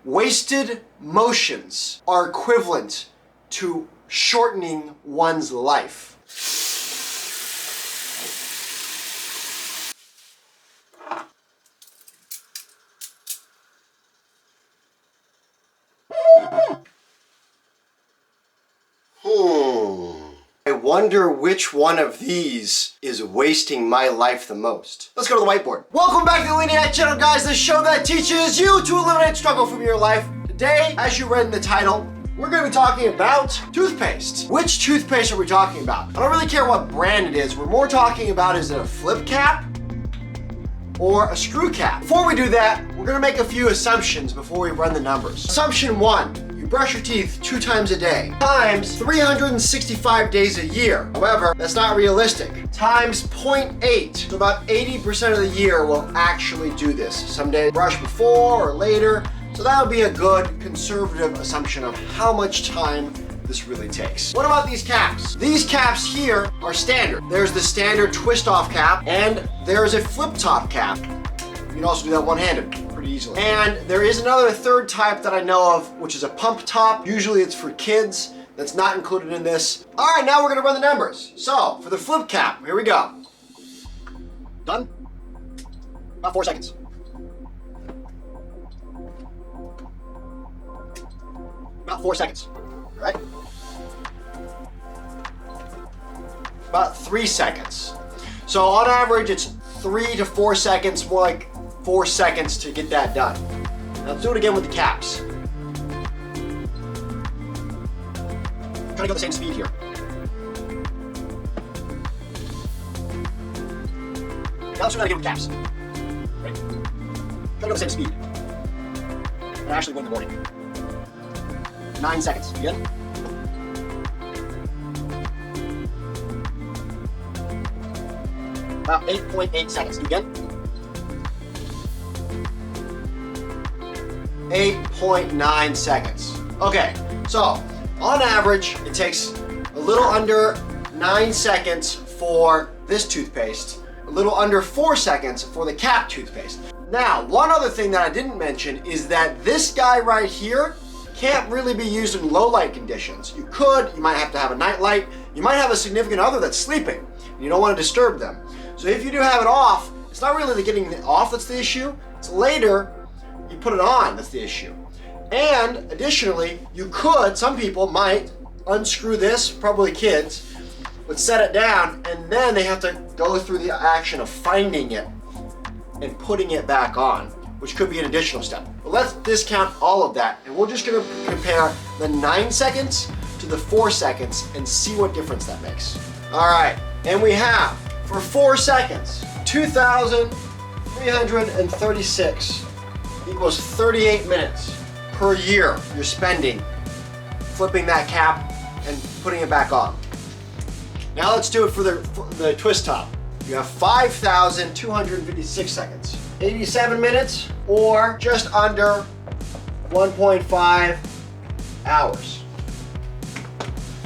Wasted motions are equivalent to shortening one's life. I wonder which one of these is wasting my life the most. Let's go to the whiteboard. Welcome back to the Leniac Channel, guys, the show that teaches you to eliminate struggle from your life. Today, as you read in the title, we're going to be talking about toothpaste. Which toothpaste are we talking about? I don't really care what brand it is. We're more talking about, is it a flip cap or a screw cap? Before we do that, we're going to make a few assumptions before we run the numbers. Assumption 1. Brush your teeth 2 times a day, times 365 days a year. However, that's not realistic. Times 0.8, so about 80% of the year will actually do this. Some days brush before or later, so that would be a good conservative assumption of how much time this really takes. What about these caps? These caps here are standard. There's the standard twist off cap, and there's a flip top cap. You can also do that one-handed. Easily. And there is another third type that I know of, which is a pump top. Usually it's for kids. That's not included in this. All right, now we're gonna run the numbers. So for the flip cap, here we go. Done? About 4 seconds. About 4 seconds, all right? About 3 seconds. So on average, it's 3 to 4 seconds, more like 4 seconds to get that done. Now let's do it again with the caps. I'm trying to go the same speed here. Now let's try it again with caps. Ready? Try to go the same speed. And actually win the morning. 9 seconds. You good? About 8.8 seconds. You good? 8.9 seconds. Okay, so on average, it takes a little under 9 seconds for this toothpaste, a little under 4 seconds for the cap toothpaste. Now, one other thing that I didn't mention is that this guy right here can't really be used in low light conditions. You might have to have a night light, you might have a significant other that's sleeping, and you don't want to disturb them. So if you do have it off, it's not really the getting it off that's the issue, it's later you put it on that's the issue. And additionally, some people might unscrew this, probably kids, would set it down, and then they have to go through the action of finding it and putting it back on, which could be an additional step. But let's discount all of that, and we're just gonna compare the 9 seconds to the 4 seconds and see what difference that makes. All right, and we have, for 4 seconds, 2,336 equals 38 minutes per year you're spending flipping that cap and putting it back on. Now let's do it for the twist top. You have 5,256 seconds. 87 minutes or just under 1.5 hours.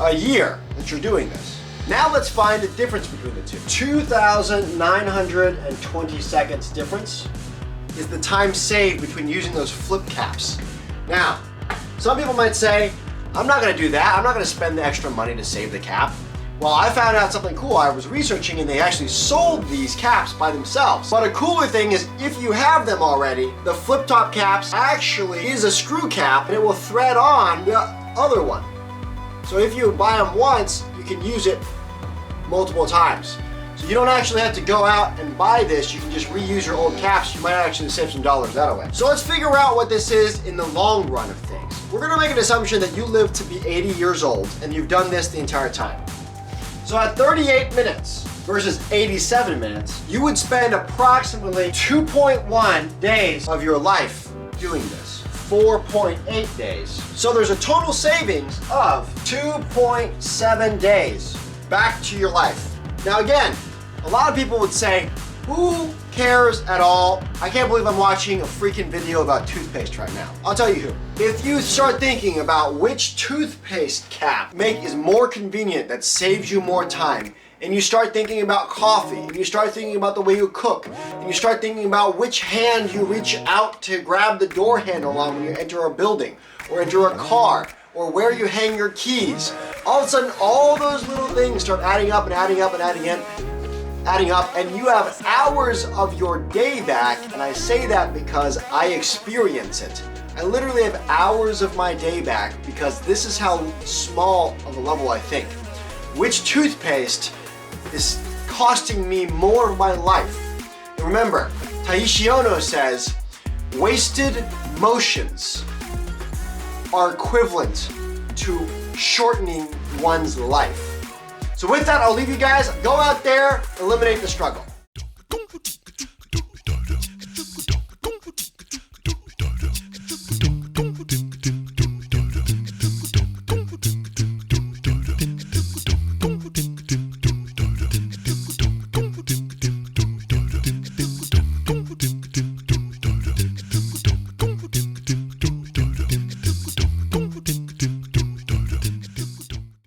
A year that you're doing this. Now let's find the difference between the two. 2,920 seconds difference is the time saved between using those flip caps. Now, some people might say, I'm not gonna do that. I'm not gonna spend the extra money to save the cap. Well, I found out something cool. I was researching and they actually sold these caps by themselves. But a cooler thing is if you have them already, the flip top caps actually is a screw cap and it will thread on the other one. So if you buy them once, you can use it multiple times. So you don't actually have to go out and buy this, you can just reuse your old caps. You might actually save some dollars that way. So let's figure out what this is in the long run of things. We're gonna make an assumption that you live to be 80 years old and you've done this the entire time. So at 38 minutes versus 87 minutes, you would spend approximately 2.1 days of your life doing this. 4.8 days. So there's a total savings of 2.7 days back to your life. Now again, a lot of people would say, who cares at all? I can't believe I'm watching a freaking video about toothpaste right now. I'll tell you who. If you start thinking about which toothpaste cap is more convenient, that saves you more time, and you start thinking about coffee, and you start thinking about the way you cook, and you start thinking about which hand you reach out to grab the door handle on when you enter a building, or enter a car, or where you hang your keys, all of a sudden all those little things start adding up and adding up and adding up, and you have hours of your day back. And I say that because I experience it. I literally have hours of my day back because this is how small of a level I think. Which toothpaste is costing me more of my life? And remember, Taiichi Ohno says, wasted motions are equivalent to shortening one's life. So with that, I'll leave you guys. Go out there, eliminate the struggle.